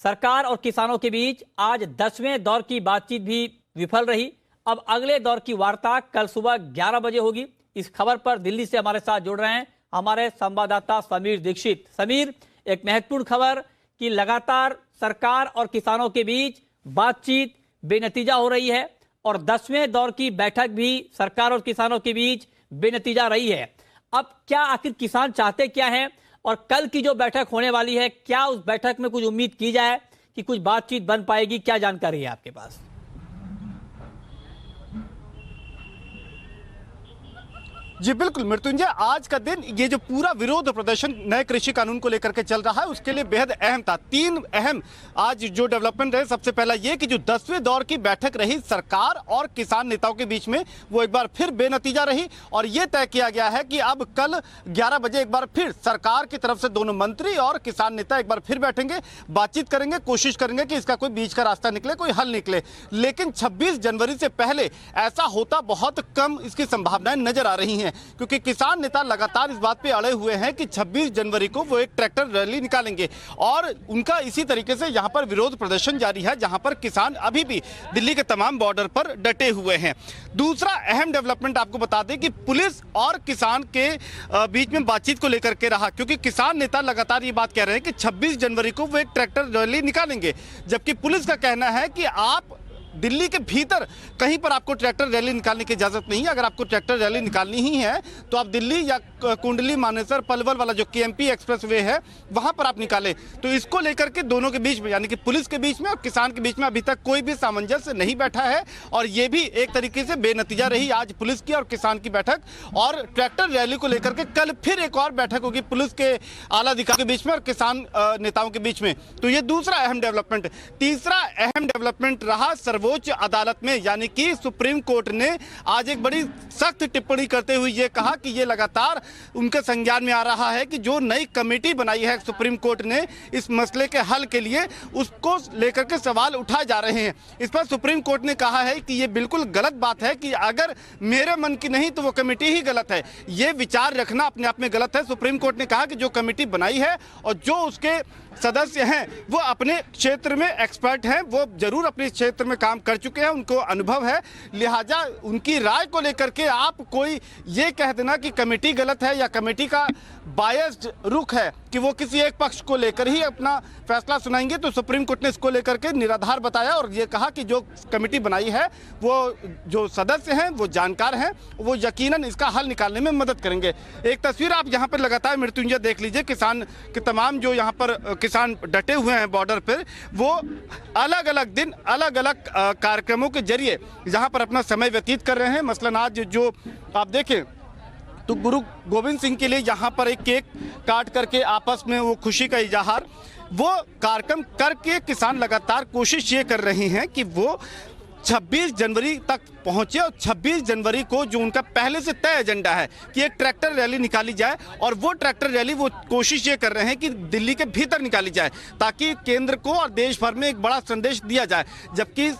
सरकार और किसानों के बीच आज 10वें दौर की बातचीत भी विफल रही। अब अगले दौर की वार्ता कल सुबह 11 बजे होगी। इस खबर पर दिल्ली से हमारे साथ जुड़ रहे हैं हमारे संवाददाता समीर दीक्षित। समीर, एक महत्वपूर्ण खबर कि लगातार सरकार और किसानों के बीच बातचीत बेनतीजा हो रही है और 10वें दौर की बैठक भी सरकार और किसानों के बीच बेनतीजा रही है। अब क्या आखिर किसान चाहते क्या हैं और कल की जो बैठक होने वाली है, क्या उस बैठक में कुछ उम्मीद की जाए कि कुछ बातचीत बन पाएगी? क्या जानकारी है आपके पास? जी बिल्कुल मृत्युंजय, आज का दिन ये जो पूरा विरोध प्रदर्शन नए कृषि कानून को लेकर के चल रहा है उसके लिए बेहद अहम था। तीन अहम आज जो डेवलपमेंट रहे, सबसे पहला ये कि जो 10वें दौर की बैठक रही सरकार और किसान नेताओं के बीच में, वो एक बार फिर बेनतीजा रही और ये तय किया गया है कि अब कल 11 बजे एक बार फिर सरकार की तरफ से दोनों मंत्री और किसान नेता एक बार फिर बैठेंगे, बातचीत करेंगे, कोशिश करेंगे कि इसका कोई बीच का रास्ता निकले, कोई हल निकले। लेकिन 26 जनवरी से पहले ऐसा होता बहुत कम इसकी संभावनाएं नजर आ रही हैं, क्योंकि किसान नेता लगातार इस बात पे अड़े हुए हैं कि 26 जनवरी को वो एक ट्रैक्टर रैली निकालेंगे और उनका इसी तरीके से यहां पर विरोध प्रदर्शन जारी है, जहां पर किसान अभी भी दिल्ली के तमाम बॉर्डर पर डटे हुए हैं। दूसरा अहम डेवलपमेंट आपको बता दें कि पुलिस और किसान के बीच में बातचीत को लेकर के रहा, क्योंकि किसान नेता लगातार ये बात कह रहे हैं कि 26 जनवरी को वो एक ट्रैक्टर रैली निकालेंगे, जबकि पुलिस का कहना है कि आप दिल्ली के भीतर कहीं पर आपको ट्रैक्टर रैली निकालने की इजाजत नहीं है। अगर आपको ट्रैक्टर रैली निकालनी ही है तो आप दिल्ली या कुंडली मानेसर पलवल वाला जो केएमपी एक्सप्रेसवे है वहां पर आप निकालें। तो इसको लेकर के दोनों के बीच में, यानी कि पुलिस के बीच में और किसान के बीच में अभी तक कोई भी सामंजस्य नहीं बैठा है और ये भी एक तरीके से बेनतीजा रही आज पुलिस की और किसान की बैठक। और ट्रैक्टर रैली को लेकर के कल फिर एक और बैठक होगी पुलिस के आला अधिकारियों के बीच में और किसान नेताओं के बीच में। तो ये दूसरा अहम डेवलपमेंट। तीसरा अहम डेवलपमेंट रहा सर्वोच्च अदालत में, यानी कि सुप्रीम कोर्ट ने आज एक बड़ी सख्त टिप्पणी करते हुए यह कहा कि यह लगातार उनके संज्ञान में आ रहा है कि जो नई कमेटी बनाई है सुप्रीम कोर्ट ने इस मसले के हल के लिए, उसको लेकर के सवाल उठाए जा रहे हैं। इस पर सुप्रीम कोर्ट ने कहा है कि यह बिल्कुल गलत बात है कि अगर मेरे मन की नहीं तो वो कमेटी ही गलत है। यह विचार रखना अपने आप में गलत है। सुप्रीम कोर्ट ने कहा कि जो कमेटी बनाई है और जो उसके सदस्य हैं वो अपने क्षेत्र में एक्सपर्ट हैं, वो जरूर अपने क्षेत्र में काम कर चुके हैं, उनको अनुभव है, लिहाजा उनकी राय को लेकर के आप कोई ये कह देना कि कमेटी गलत है या कमेटी का बायस्ड रुख है कि वो किसी एक पक्ष को लेकर ही अपना फैसला सुनाएंगे, तो सुप्रीम कोर्ट ने इसको लेकर के निराधार बताया और ये कहा कि जो कमेटी बनाई है वो जो सदस्य हैं वो जानकार हैं, वो यकीनन इसका हल निकालने में मदद करेंगे। एक तस्वीर आप यहाँ पर लगातार मृत्युंजय देख लीजिए, किसान के तमाम जो यहाँ पर किसान डटे हुए हैं बॉर्डर पर, वो अलग अलग दिन अलग अलग कार्यक्रमों के जरिए यहाँ पर अपना समय व्यतीत कर रहे हैं। मसलन आज जो आप देखें तो गुरु गोविंद सिंह के लिए यहाँ पर एक केक काट करके आपस में वो खुशी का इजहार, वो कार्यक्रम करके किसान लगातार कोशिश ये कर रहे हैं कि वो 26 जनवरी तक पहुंचे और 26 जनवरी को जो उनका पहले से तय एजेंडा है कि एक ट्रैक्टर रैली निकाली जाए और वो ट्रैक्टर रैली वो कोशिश ये कर रहे हैं कि दिल्ली के भीतर निकाली जाए ताकि केंद्र को और देश भर में एक बड़ा संदेश दिया जाए। जबकि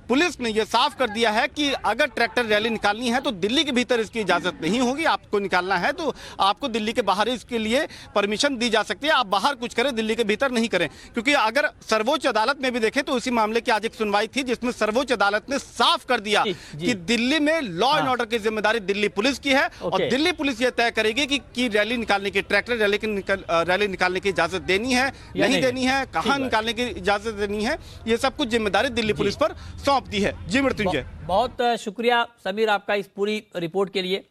पुलिस ने यह साफ कर दिया है कि अगर ट्रैक्टर रैली निकालनी है तो दिल्ली के भीतर इसकी इजाजत नहीं होगी। आपको निकालना है तो आपको दिल्ली के बाहर इसके लिए परमिशन दी जा सकती है, आप बाहर कुछ करें, दिल्ली के भीतर नहीं करें। क्योंकि अगर सर्वोच्च अदालत में भी देखें तो इसी मामले की आज एक सुनवाई थी जिसमें सर्वोच्च अदालत ने साफ कर दिया कि दिल्ली में लॉ एंड ऑर्डर की जिम्मेदारी दिल्ली पुलिस की है और दिल्ली पुलिस यह तय करेगी कि रैली निकालने की, ट्रैक्टर रैली निकालने की इजाजत देनी है, नहीं देनी है, कहाँ निकालने की इजाजत देनी है, ये सब कुछ जिम्मेदारी दिल्ली पुलिस पर दी है। जी मृत्युंजय, बहुत शुक्रिया समीर आपका इस पूरी रिपोर्ट के लिए।